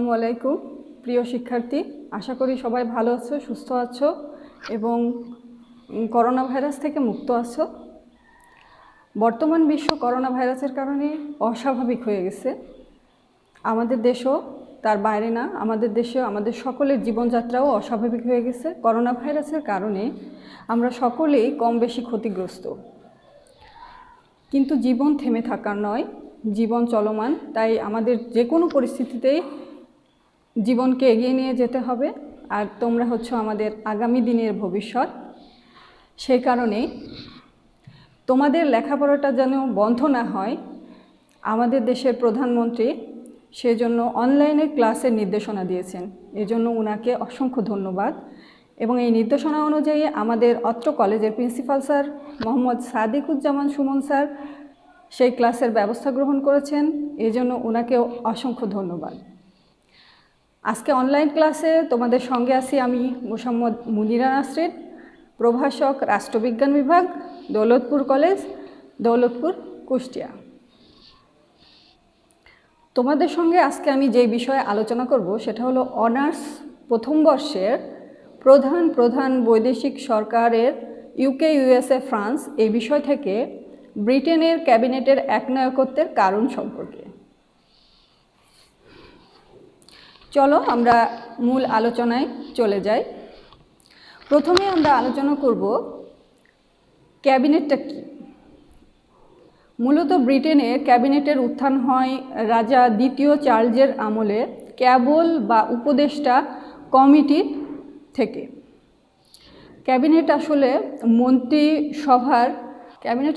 আসসালামু আলাইকুম প্রিয় শিক্ষার্থী, আশা করি সবাই ভালো আছো, সুস্থ আছো এবং করোনা ভাইরাস থেকে মুক্ত আছো। বর্তমান বিশ্ব করোনা ভাইরাসের কারণে অস্বাভাবিক হয়ে গেছে। আমাদের দেশও তার বাইরে না, আমাদের দেশেও আমাদের সকলের জীবনযাত্রাও অস্বাভাবিক হয়ে গেছে। করোনা ভাইরাসের কারণে আমরা সকলেই কম বেশি ক্ষতিগ্রস্ত, কিন্তু জীবন থেমে থাকার নয়, জীবন চলমান। তাই আমাদের যে কোনো পরিস্থিতিতেই জীবনকে এগিয়ে নিয়ে যেতে হবে। আর তোমরা হচ্ছে আমাদের আগামী দিনের ভবিষ্যৎ। সেই কারণেই তোমাদের লেখাপড়াটা যেন বন্ধ না হয়, আমাদের দেশের প্রধানমন্ত্রী সেজন্য অনলাইনে ক্লাসের নির্দেশনা দিয়েছেন। এজন্য ওনাকে অসংখ্য ধন্যবাদ। এবং এই নির্দেশনা অনুযায়ী আমাদের অত্র কলেজের principal sir Mohammad Sadikuzzaman Suman sir সেই ক্লাসের ব্যবস্থা গ্রহণ করেছেন। এজন্য ওনাকেও অসংখ্য ধন্যবাদ। আজকে অনলাইন ক্লাসে তোমাদের সঙ্গে আছি আমি মোসাম্মদ মুনিরা নাসরিন, প্রভাষক, রাষ্ট্রবিজ্ঞান বিভাগ, দৌলতপুর কলেজ, দৌলতপুর, কুষ্টিয়া। তোমাদের সঙ্গে আজকে আমি যে বিষয়ে আলোচনা করব সেটা হলো অনার্স প্রথম বর্ষের প্রধান বৈদেশিক সরকারের ইউকে, ইউএসএ, ফ্রান্স এই বিষয় থেকে ব্রিটেনের ক্যাবিনেটের একনায়কত্বের কারণ সম্পর্কে। চলো আমরা মূল আলোচনায় চলে যাই। প্রথমে আমরা আলোচনা করব ক্যাবিনেটটা কী। মূলত ব্রিটেনের ক্যাবিনেটের উত্থান হয় রাজা দ্বিতীয় চার্লসের আমলে ক্যাবল বা উপদেষ্টা কমিটি থেকে। ক্যাবিনেট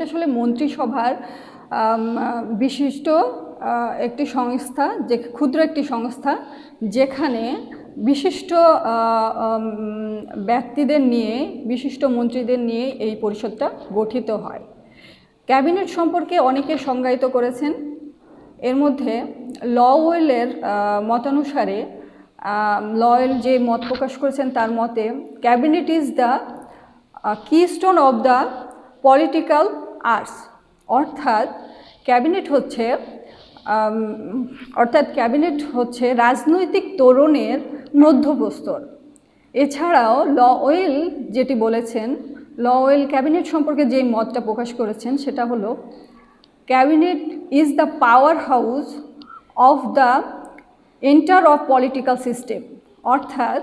আসলে মন্ত্রিসভার বিশিষ্ট একটি সংস্থা, যে ক্ষুদ্র একটি সংস্থা, যেখানে বিশিষ্ট ব্যক্তিদের নিয়ে, বিশিষ্ট মন্ত্রীদের নিয়ে এই পরিষদটা গঠিত হয়। ক্যাবিনেট সম্পর্কে অনেকে সংজ্ঞায়িত করেছেন। এর মধ্যে লওয়েলের মতানুসারে, লওয়েল যে মত প্রকাশ করেছেন তার মতে cabinet is the Keystone of the political arts. অর্থাৎ ক্যাবিনেট হচ্ছে রাজনৈতিক তোরণের মধ্যপ্রস্তর। এছাড়াও লওয়েল যেটি বলেছেন, লওয়েল ক্যাবিনেট সম্পর্কে যে মতটা প্রকাশ করেছেন সেটা হলো cabinet is the power house of the enter of political system. অর্থাৎ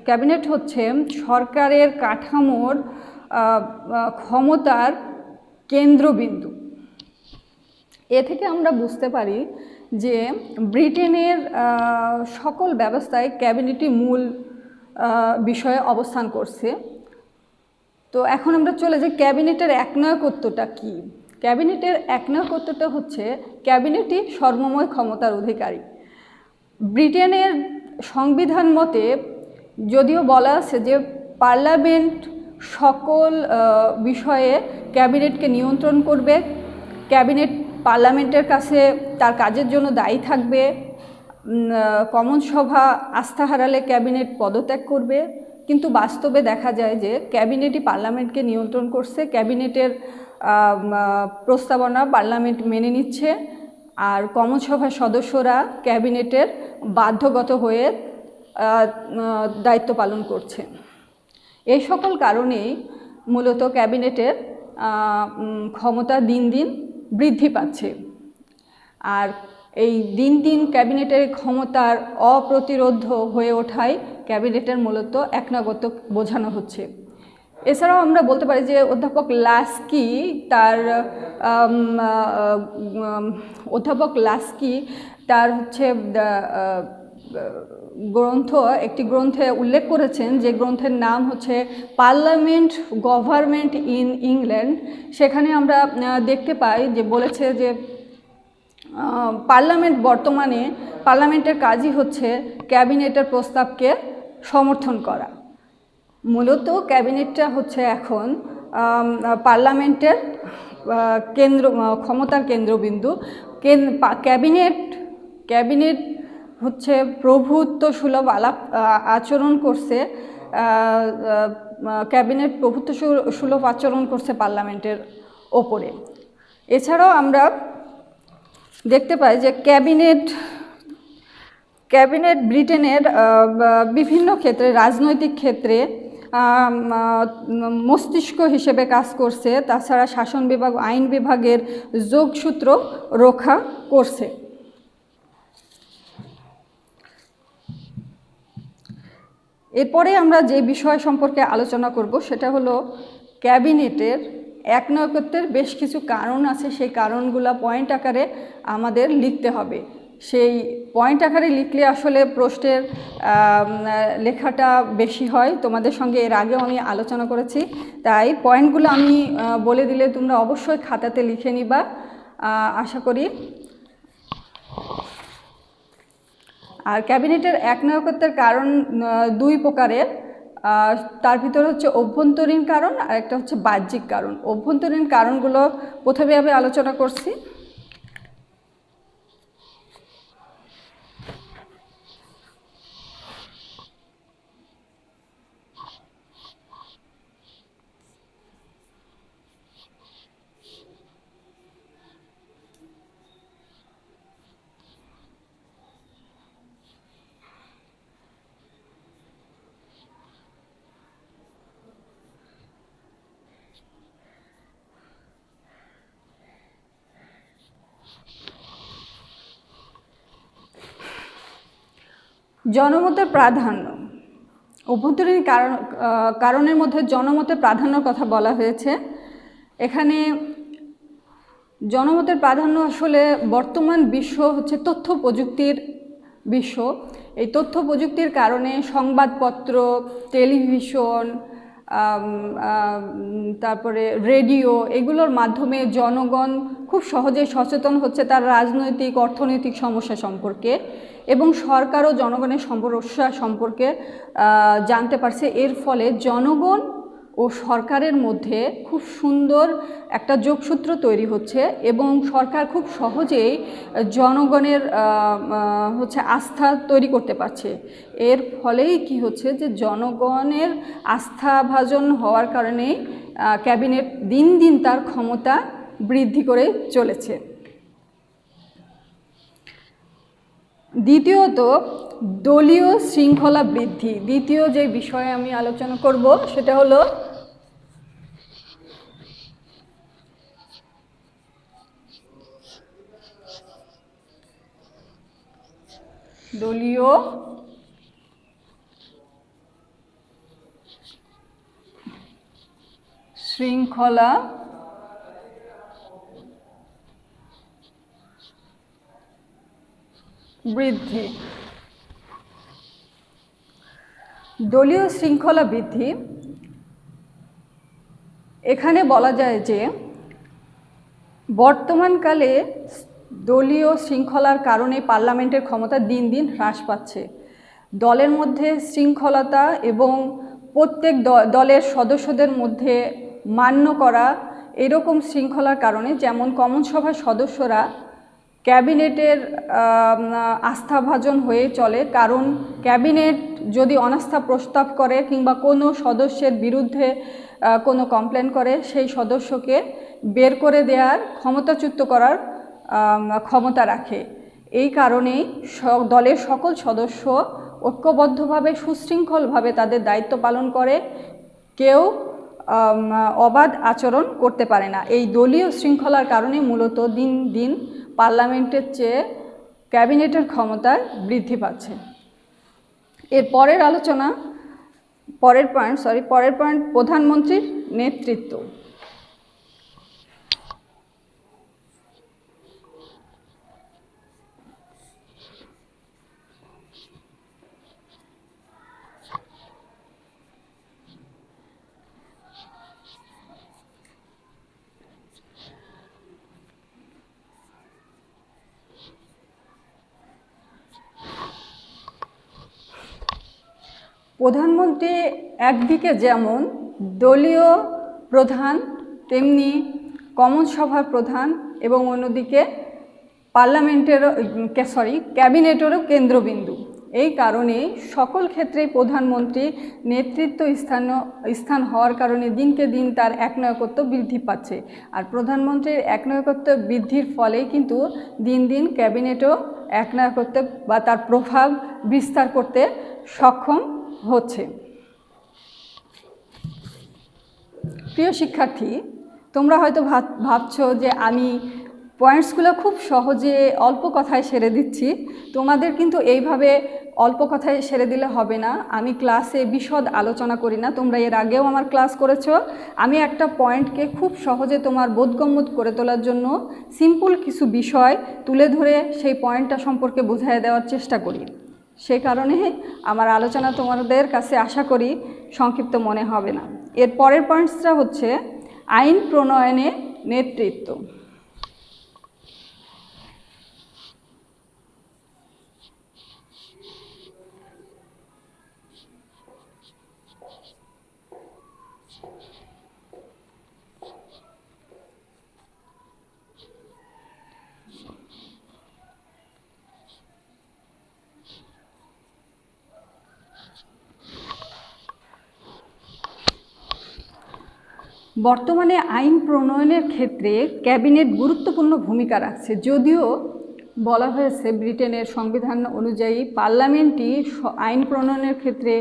ক্যাবিনেট হচ্ছে সরকারের কাঠামোর ক্ষমতার কেন্দ্রবিন্দু। এ থেকে আমরা বুঝতে পারি যে ব্রিটেনের সকল ব্যবস্থায় ক্যাবিনেটই মূল বিষয়ে অবস্থান করছে। তো এখন আমরা চলে যাই ক্যাবিনেটের একনায়কত্বটা কী। ক্যাবিনেটের একনায়কত্বটা হচ্ছে ক্যাবিনেটই সর্বময় ক্ষমতার অধিকারী। ব্রিটেনের সংবিধান মতে যদিও বলা আছে যে পার্লামেন্ট সকল বিষয়ে ক্যাবিনেটকে নিয়ন্ত্রণ করবে, ক্যাবিনেট পার্লামেন্টের কাছে তার কাজের জন্য দায়ী থাকবে, কমন সভা আস্থা হারালে ক্যাবিনেট পদত্যাগ করবে, কিন্তু বাস্তবে দেখা যায় যে ক্যাবিনেটই পার্লামেন্টকে নিয়ন্ত্রণ করছে। ক্যাবিনেটের প্রস্তাবনা পার্লামেন্ট মেনে নিচ্ছে, আর কমন সভার সদস্যরা ক্যাবিনেটের বাধ্যগত হয়ে দায়িত্ব পালন করছে। এই সকল কারণেই মূলত ক্যাবিনেটের ক্ষমতা দিন দিন বৃদ্ধি পাচ্ছে। আর এই দিন দিন ক্যাবিনেটের ক্ষমতার অপ্রতিরোধ্য হয়ে ওঠায় ক্যাবিনেটের মূলত একনায়কত্ব বোঝানো হচ্ছে। এছাড়াও আমরা বলতে পারি যে অধ্যাপক লাস্কি তার একটি গ্রন্থে উল্লেখ করেছেন, যে গ্রন্থের নাম হচ্ছে পার্লামেন্ট গভর্নমেন্ট ইন ইংল্যান্ড। সেখানে আমরা দেখতে পাই যে বলেছে যে পার্লামেন্টের কাজই হচ্ছে ক্যাবিনেটের প্রস্তাবকে সমর্থন করা। মূলত ক্যাবিনেটটা হচ্ছে এখন পার্লামেন্টের ক্ষমতার কেন্দ্রবিন্দু। ক্যাবিনেট হচ্ছে প্রভুত্ব সুলভ আচরণ করছে। ক্যাবিনেট প্রভুত্ব সুলভ আচরণ করছে পার্লামেন্টের ওপরে। এছাড়াও আমরা দেখতে পাই যে ক্যাবিনেট ব্রিটেনের বিভিন্ন ক্ষেত্রে, রাজনৈতিক ক্ষেত্রে মস্তিষ্ক হিসেবে কাজ করছে। তাছাড়া শাসন বিভাগ, আইন বিভাগের যোগসূত্র রক্ষা করছে। এরপরে আমরা যে বিষয় সম্পর্কে আলোচনা করব সেটা হলো ক্যাবিনেটের একনায়কত্বের বেশ কিছু কারণ আছে। সেই কারণগুলো পয়েন্ট আকারে আমাদের লিখতে হবে। সেই পয়েন্ট আকারে লিখলে আসলে প্রশ্নের লেখাটা বেশি হয়। তোমাদের সঙ্গে এর আগেও আমি আলোচনা করেছি, তাই পয়েন্টগুলো আমি বলে দিলে তোমরা অবশ্যই খাতাতে লিখে নিবা আশা করি। আর ক্যাবিনেটের একনায়কত্বের কারণ দুই প্রকারের, তার ভিতরে হচ্ছে অভ্যন্তরীণ কারণ আর একটা হচ্ছে বাহ্যিক কারণ। অভ্যন্তরীণ কারণগুলো প্রথমে আমি আলোচনা করছি। জনমতের প্রাধান্য। অভ্যন্তরীণ কারণের মধ্যে জনমতের প্রাধান্যর কথা বলা হয়েছে। এখানে জনমতের প্রাধান্য আসলে বর্তমান বিশ্ব হচ্ছে তথ্য প্রযুক্তির বিশ্ব। এই তথ্য প্রযুক্তির কারণে সংবাদপত্র, টেলিভিশন, তারপরে রেডিও, এগুলোর মাধ্যমে জনগণ খুব সহজেই সচেতন হচ্ছে তার রাজনৈতিক, অর্থনৈতিক সমস্যা সম্পর্কে, এবং সরকারও জনগণের সমস্যা সম্পর্কে জানতে পারছে। এর ফলে জনগণ ও সরকারের মধ্যে খুব সুন্দর একটা যোগসূত্র তৈরি হচ্ছে এবং সরকার খুব সহজেই জনগণের হচ্ছে আস্থা তৈরি করতে পারছে। এর ফলেই কি হচ্ছে যে জনগণের আস্থাভাজন হওয়ার কারণে ক্যাবিনেট দিন দিন তার ক্ষমতা বৃদ্ধি করে চলেছে। দ্বিতীয়ত, দলীয় শৃঙ্খলা বৃদ্ধি। দ্বিতীয় যে বিষয়ে আমি আলোচনা করব সেটা হলো দলীয় শৃঙ্খলা বৃদ্ধি। দলীয় শৃঙ্খলা বৃদ্ধি, এখানে বলা যায় যে বর্তমানকালে দলীয় শৃঙ্খলার কারণে পার্লামেন্টের ক্ষমতা দিন দিন হ্রাস পাচ্ছে। দলের মধ্যে শৃঙ্খলতা এবং প্রত্যেক দলের সদস্যদের মধ্যে মান্য করা, এরকম শৃঙ্খলার কারণে, যেমন কমন সভার সদস্যরা ক্যাবিনেটের আস্থাভাজন হয়ে চলে। কারণ ক্যাবিনেট যদি অনাস্থা প্রস্তাব করে কিংবা কোনো সদস্যের বিরুদ্ধে কোনো কমপ্লেন করে, সেই সদস্যকে বের করে দেওয়ার, ক্ষমতাচ্যুত করার ক্ষমতা রাখে। এই কারণেই দলের সকল সদস্য ঐক্যবদ্ধভাবে, সুশৃঙ্খলভাবে তাদের দায়িত্ব পালন করে, কেউ অবাধ আচরণ করতে পারে না। এই দলীয় শৃঙ্খলার কারণে মূলত দিন দিন পার্লামেন্টের চেয়ে ক্যাবিনেটের ক্ষমতা বৃদ্ধি পাচ্ছে। এর পরের পয়েন্ট প্রধানমন্ত্রীর নেতৃত্ব। প্রধানমন্ত্রী একদিকে যেমন দলীয় প্রধান, তেমনি কমন সভার প্রধান, এবং অন্যদিকে ক্যাবিনেটেরও কেন্দ্রবিন্দু। এই কারণে সকল ক্ষেত্রেই প্রধানমন্ত্রী নেতৃত্ব স্থান হওয়ার কারণে দিনকে দিন তার একনায়কত্ব বৃদ্ধি পাচ্ছে। আর প্রধানমন্ত্রীর একনায়কত্ব বৃদ্ধির ফলেই কিন্তু দিন দিন ক্যাবিনেটও একনায়কত্ব বা তার প্রভাব বিস্তার করতে সক্ষম হচ্ছে। প্রিয় শিক্ষার্থী, তোমরা হয়তো ভাবছো যে আমি পয়েন্টসগুলো খুব সহজে অল্প কথায় সেরে দিচ্ছি। তোমাদের কিন্তু এইভাবে অল্প কথায় সেরে দিলে হবে না। আমি ক্লাসে বিশদ আলোচনা করি না, তোমরা এর আগেও আমার ক্লাস করেছো। আমি একটা পয়েন্টকে খুব সহজে তোমার বোধগম্য করে তোলার জন্য সিম্পল কিছু বিষয় তুলে ধরে সেই পয়েন্টটা সম্পর্কে বুঝিয়ে দেওয়ার চেষ্টা করি। সে কারণে আমার আলোচনা তোমাদের কাছে আশা করি সংক্ষিপ্ত মনে হবে না। এর পরের পয়েন্টসটা হচ্ছে আইন প্রণয়নে নেতৃত্ব। বর্তমানে আইন প্রণয়নের ক্ষেত্রে ক্যাবিনেট গুরুত্বপূর্ণ ভূমিকা রাখছে। যদিও বলা হয়েছে ব্রিটেনের সংবিধান অনুযায়ী পার্লামেন্টই আইন প্রণয়নের ক্ষেত্রে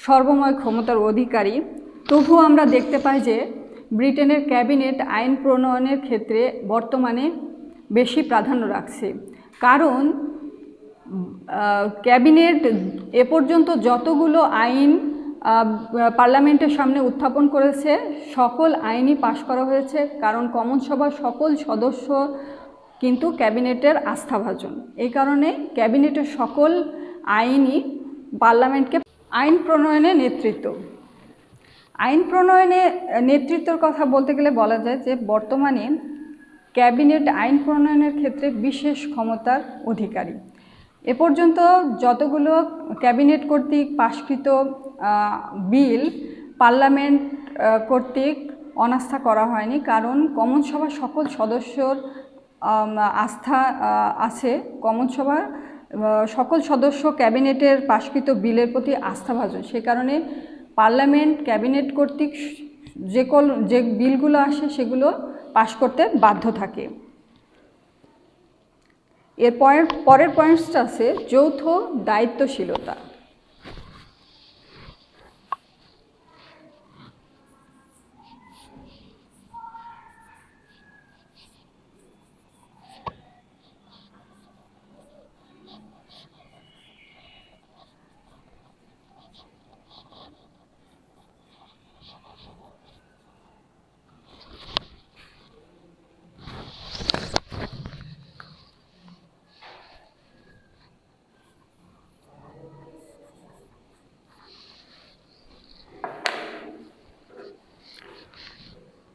সর্বময় ক্ষমতার অধিকারী, তবুও আমরা দেখতে পাই যে ব্রিটেনের ক্যাবিনেট আইন প্রণয়নের ক্ষেত্রে বর্তমানে বেশি প্রাধান্য রাখছে। কারণ ক্যাবিনেট এ পর্যন্ত যতগুলো আইন পার্লামেন্টের সামনে উত্থাপন করেছে সকল আইনই পাশ করা হয়েছে, কারণ কমন সভার সকল সদস্য কিন্তু ক্যাবিনেটের আস্থাভাজন। এই কারণে ক্যাবিনেটের সকল আইনই পার্লামেন্টকে আইন প্রণয়নে নেতৃত্ব। আইন প্রণয়নে নেতৃত্বের কথা বলতে গেলে বলা যায় যে বর্তমানে ক্যাবিনেট আইন প্রণয়নের ক্ষেত্রে বিশেষ ক্ষমতার অধিকারী। এ পর্যন্ত যতগুলো ক্যাবিনেট কর্তৃক পাশকৃত বিল পার্লামেন্ট কর্তৃক অনাস্থা করা হয়নি, কারণ কমন সভার সকল সদস্যর আস্থা আছে। কমন সভার সকল সদস্য ক্যাবিনেটের পাশকৃত বিলের প্রতি আস্থাভাজন। সে কারণে পার্লামেন্ট ক্যাবিনেট কর্তৃক যে বিলগুলো আসে সেগুলো পাশ করতে বাধ্য থাকে। এর পরের পয়েন্টসটা আছে যৌথ দায়িত্বশীলতা।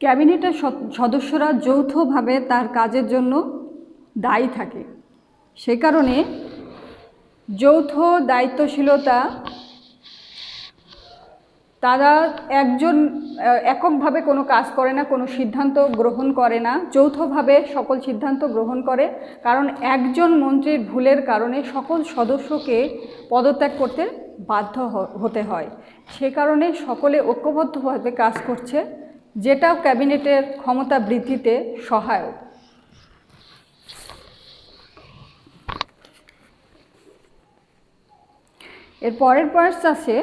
ক্যাবিনেটের সদস্যরা যৌথভাবে তার কাজের জন্য দায়ী থাকে। সে কারণে যৌথ দায়িত্বশীলতা, তারা এককভাবে কোনো কাজ করে না, কোনো সিদ্ধান্ত গ্রহণ করে না, যৌথভাবে সকল সিদ্ধান্ত গ্রহণ করে। কারণ একজন মন্ত্রীর ভুলের কারণে সকল সদস্যকে পদত্যাগ করতে বাধ্য হতে হয়। সে কারণে সকলে ঐক্যবদ্ধভাবে কাজ করছে, যেটাও ক্যাবিনেটের ক্ষমতা বৃদ্ধিতে সহায়ক। এর পরের পয়েন্টস আছে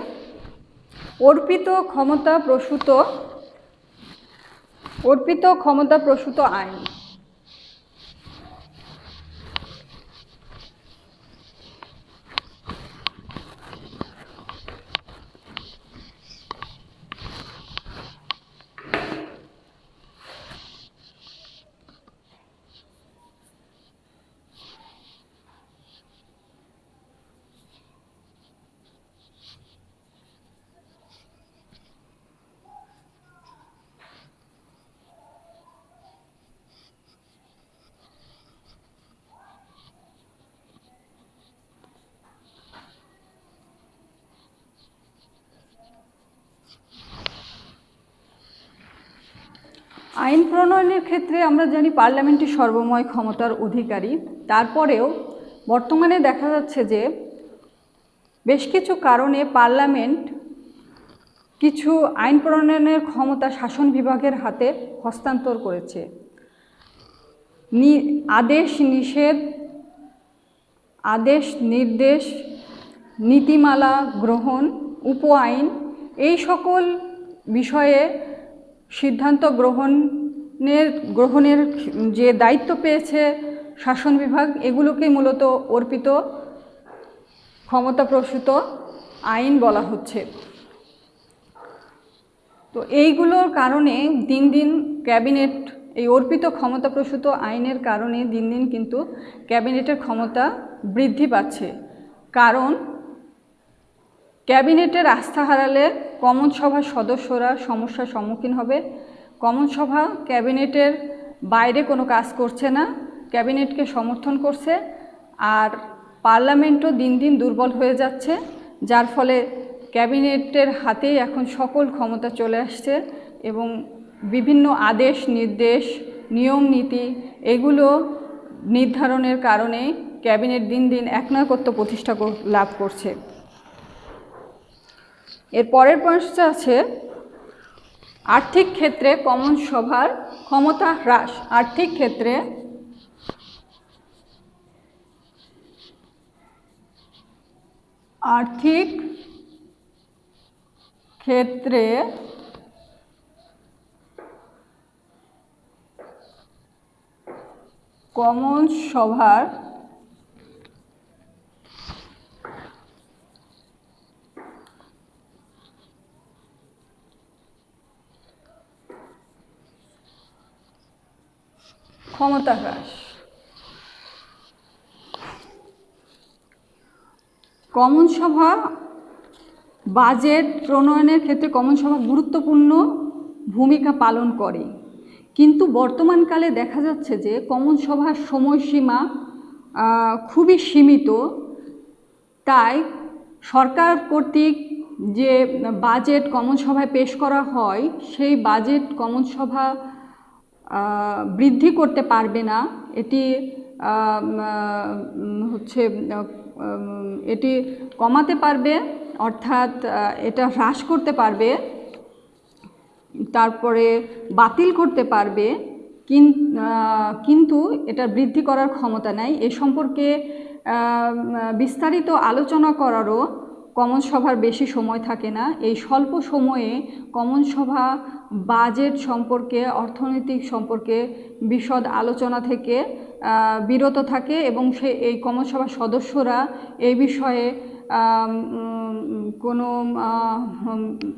অর্পিত ক্ষমতাপ্রসূত আইন। আইন প্রণয়নের ক্ষেত্রে আমরা জানি পার্লামেন্টই সর্বময় ক্ষমতার অধিকারী। তারপরেও বর্তমানে দেখা যাচ্ছে যে বেশ কিছু কারণে পার্লামেন্ট কিছু আইন প্রণয়নের ক্ষমতা শাসন বিভাগের হাতে হস্তান্তর করেছে। আদেশ নিষেধ, আদেশ নির্দেশ, নীতিমালা গ্রহণ, উপ আইন, এই সকল বিষয়ে সিদ্ধান্ত গ্রহণের যে দায়িত্ব পেয়েছে শাসন বিভাগ, এগুলোকে মূলত অর্পিত ক্ষমতাপ্রসূত আইন বলা হচ্ছে। তো এইগুলোর কারণে দিন দিন ক্যাবিনেট, এই অর্পিত ক্ষমতাপ্রসূত আইনের কারণে দিন দিন কিন্তু ক্যাবিনেটের ক্ষমতা বৃদ্ধি পাচ্ছে। কারণ ক্যাবিনেটের আস্থা হারালে কমন সভার সদস্যরা সমস্যার সম্মুখীন হবে। কমন সভা ক্যাবিনেটের বাইরে কোনো কাজ করছে না, ক্যাবিনেটকে সমর্থন করছে, আর পার্লামেন্টও দিন দিন দুর্বল হয়ে যাচ্ছে, যার ফলে ক্যাবিনেটের হাতেই এখন সকল ক্ষমতা চলে আসছে এবং বিভিন্ন আদেশ নির্দেশ, নিয়ম নীতি এগুলো নির্ধারণের কারণে ক্যাবিনেট দিন দিন একনায়কত্ব প্রতিষ্ঠা লাভ করছে। এর পরের পয়েন্টটা আছে আর্থিক ক্ষেত্রে কমন সভার ক্ষমতা হ্রাস। আর্থিক ক্ষেত্রে কমন সভার ক্ষমতা হ্রাস। কমন সভা বাজেট প্রণয়নের ক্ষেত্রে কমন সভা গুরুত্বপূর্ণ ভূমিকা পালন করে, কিন্তু বর্তমানকালে দেখা যাচ্ছে যে কমন সভার সময়সীমা খুবই সীমিত। তাই সরকার কর্তৃক যে বাজেট কমন সভায় পেশ করা হয়, সেই বাজেট কমন সভা বৃদ্ধি করতে পারবে না। এটি কমাতে পারবে, অর্থাৎ এটা হ্রাস করতে পারবে, তারপরে বাতিল করতে পারবে, কিন্তু এটা বৃদ্ধি করার ক্ষমতা নাই। এ সম্পর্কে বিস্তারিত আলোচনা করারও কমন সভার বেশি সময় থাকে না। এই স্বল্প সময়ে কমন সভা বাজেট সম্পর্কে, অর্থনৈতিক সম্পর্কে বিশদ আলোচনা থেকে বিরত থাকে এবং এই কমন সভার সদস্যরা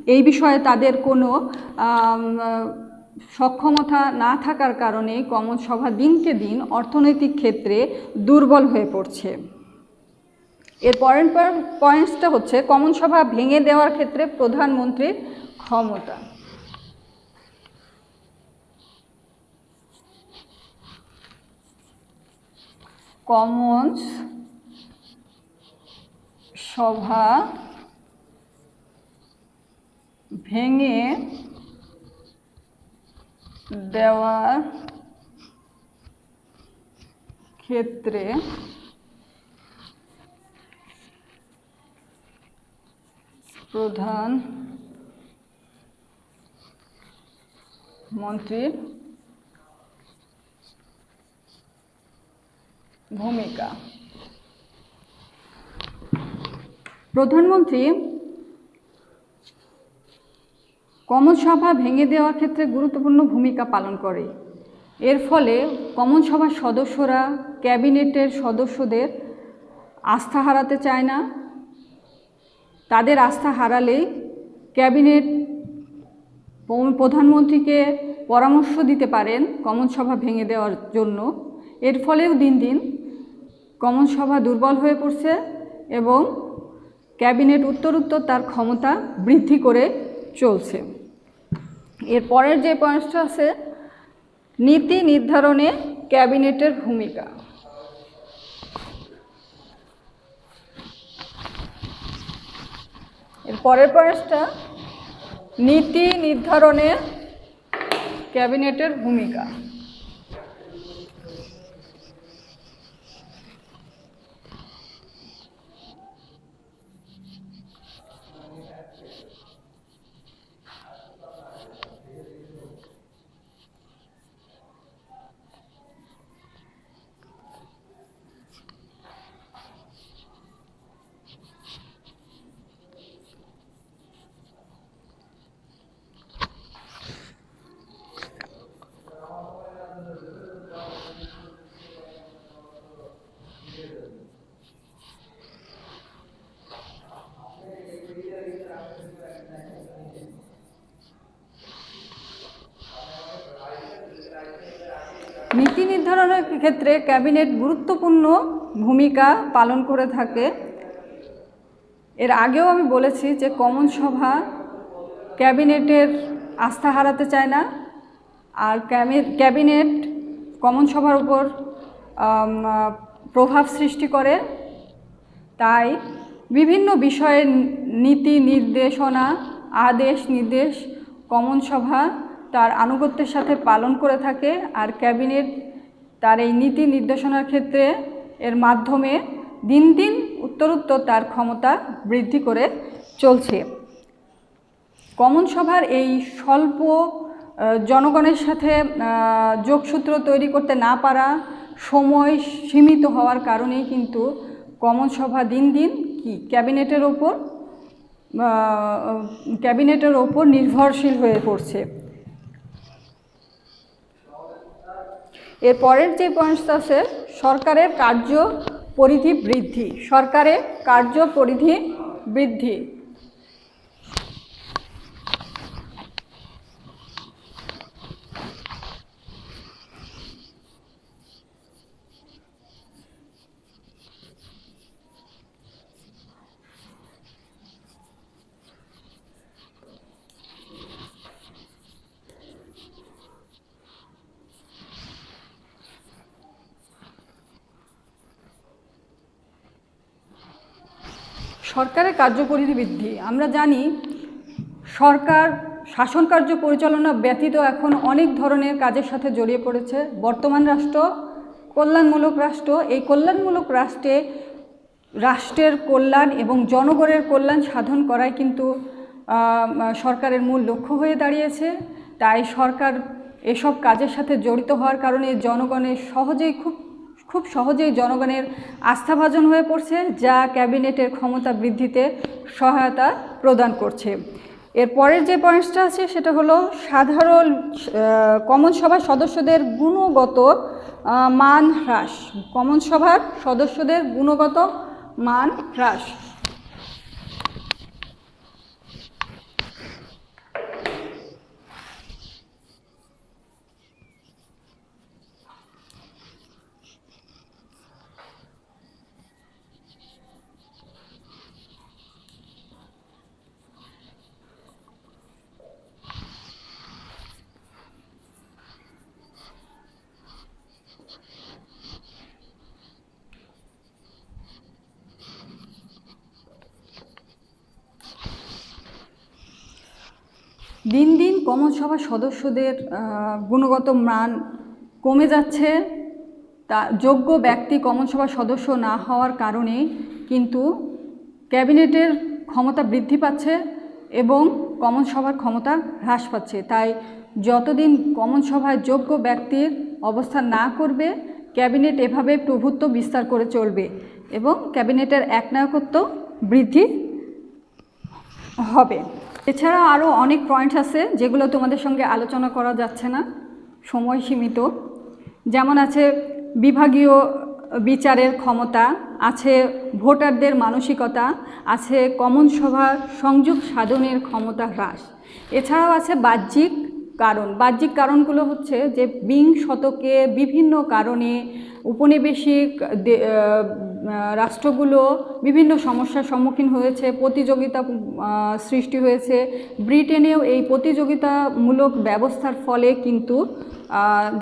এই বিষয়ে তাদের কোনো সক্ষমতা না থাকার কারণে কমন সভা দিনকে দিন অর্থনৈতিক ক্ষেত্রে দুর্বল হয়ে পড়ছে। এর পরের পয়েন্টসটা হচ্ছে কমন সভা ভেঙে দেওয়ার ক্ষেত্রে প্রধানমন্ত্রীর ক্ষমতা। কমন সভা ভেঙে দেওয়ার ক্ষেত্রে প্রধানমন্ত্রীর ভূমিকা। প্রধানমন্ত্রী কমন সভা ভেঙে দেওয়ার ক্ষেত্রে গুরুত্বপূর্ণ ভূমিকা পালন করে। এর ফলে কমন সভার সদস্যরা ক্যাবিনেটের সদস্যদের আস্থা হারাতে চায় না। তাদের আস্থা হারালেই ক্যাবিনেট প্রধানমন্ত্রীকে পরামর্শ দিতে পারেন কমন সভা ভেঙে দেওয়ার জন্য। এর ফলেও দিন দিন কমন সভা দুর্বল হয়ে পড়ছে এবং ক্যাবিনেট উত্তরোত্তর তার ক্ষমতা বৃদ্ধি করে চলছে। এর পরের যে পয়েন্টটা আছে নীতি নির্ধারণে ক্যাবিনেটের ভূমিকা। এর পরের পয়েন্টটা নীতি নির্ধারণে ক্যাবিনেটের ভূমিকা। নির্ধারণের ক্ষেত্রে ক্যাবিনেট গুরুত্বপূর্ণ ভূমিকা পালন করে থাকে। এর আগেও আমি বলেছি যে কমন সভা ক্যাবিনেটের আস্থা হারাতে চায় না, আর ক্যাবিনেট কমন সভার উপর প্রভাব সৃষ্টি করে। তাই বিভিন্ন বিষয়ের নীতি নির্দেশনা, আদেশ নির্দেশ কমন সভা তার আনুগত্যের সাথে পালন করে থাকে, আর ক্যাবিনেট তার এই নীতি নির্দেশনার ক্ষেত্রে এর মাধ্যমে দিন দিন উত্তরোত্তর তার ক্ষমতা বৃদ্ধি করে চলছে। কমন সভার এই স্বল্প জনগণের সাথে যোগসূত্র তৈরি করতে না পারা, সময় সীমিত হওয়ার কারণেই কিন্তু কমন সভা দিন দিন ক্যাবিনেটের ওপর নির্ভরশীল হয়ে পড়ছে। এর পরের যে পয়েন্টস আছে, সরকারের কার্য পরিধি বৃদ্ধি। সরকারের কার্য পরিধি বৃদ্ধি। সরকারের কার্যপরিধি বৃদ্ধি। আমরা জানি সরকার শাসন কার্য পরিচালনা ব্যতীত এখন অনেক ধরনের কাজের সাথে জড়িয়ে পড়েছে। বর্তমান রাষ্ট্র কল্যাণমূলক রাষ্ট্র। এই কল্যাণমূলক রাষ্ট্রের কল্যাণ এবং জনগণের কল্যাণ সাধন করাই কিন্তু সরকারের মূল লক্ষ্য হয়ে দাঁড়িয়েছে। তাই সরকার এসব কাজের সাথে জড়িত হওয়ার কারণে জনগণের খুব সহজেই জনগণের আস্থাভাজন হয়ে পড়ছে, যা ক্যাবিনেটের ক্ষমতা বৃদ্ধিতে সহায়তা প্রদান করছে। এর পরের যে পয়েন্টসটা আছে সেটা হলো সাধারণ কমন সভার সদস্যদের গুণগত মান হ্রাস। কমন সভার সদস্যদের গুণগত মান হ্রাস। দিন দিন কমন সভার সদস্যদের গুণগত মান কমে যাচ্ছে। তা যোগ্য ব্যক্তি কমন সভার সদস্য না হওয়ার কারণে কিন্তু ক্যাবিনেটের ক্ষমতা বৃদ্ধি পাচ্ছে এবং কমন সভার ক্ষমতা হ্রাস পাচ্ছে। তাই যতদিন কমন সভায় যোগ্য ব্যক্তির অবস্থান না করবে, ক্যাবিনেট এভাবে প্রভুত্ব বিস্তার করে চলবে এবং ক্যাবিনেটের একনায়কত্ব বৃদ্ধি হবে। এছাড়া আরও অনেক পয়েন্টস আছে যেগুলো তোমাদের সঙ্গে আলোচনা করা যাচ্ছে না, সময় সীমিত। যেমন আছে বিভাগীয় বিচারের ক্ষমতা, আছে ভোটারদের মানসিকতা, আছে কমন সভার সংযোগ সাধনের ক্ষমতা হ্রাস। এছাড়াও আছে বাহ্যিক কারণ। বাহ্যিক কারণগুলো হচ্ছে যে বিংশ শতকে বিভিন্ন কারণে উপনিবেশিক রাষ্ট্রগুলো বিভিন্ন সমস্যার সম্মুখীন হয়েছে, প্রতিযোগিতা সৃষ্টি হয়েছে। ব্রিটেনেও এই প্রতিযোগিতামূলক ব্যবস্থার ফলে কিন্তু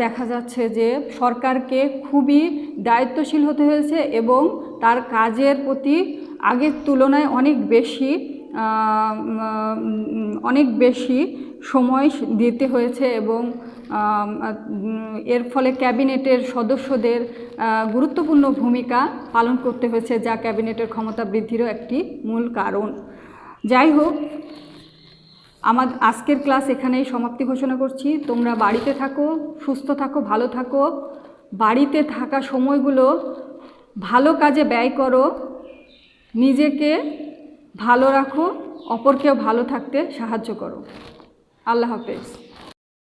দেখা যাচ্ছে যে সরকারকে খুবই দায়িত্বশীল হতে হয়েছে এবং তার কাজের প্রতি আগের তুলনায় অনেক বেশি সময় দিতে হয়েছে এবং এর ফলে ক্যাবিনেটের সদস্যদের গুরুত্বপূর্ণ ভূমিকা পালন করতে হয়েছে, যা ক্যাবিনেটের ক্ষমতা বৃদ্ধিরও একটি মূল কারণ। যাই হোক, আমার আজকের ক্লাস এখানেই সমাপ্তি ঘোষণা করছি। তোমরা বাড়িতে থাকো, সুস্থ থাকো, ভালো থাকো। বাড়িতে থাকা সময়গুলো ভালো কাজে ব্যয় করো, নিজেকে ভালো রাখো, অপরকেও ভালো থাকতে সাহায্য করো। আল্লাহ হাফেজ।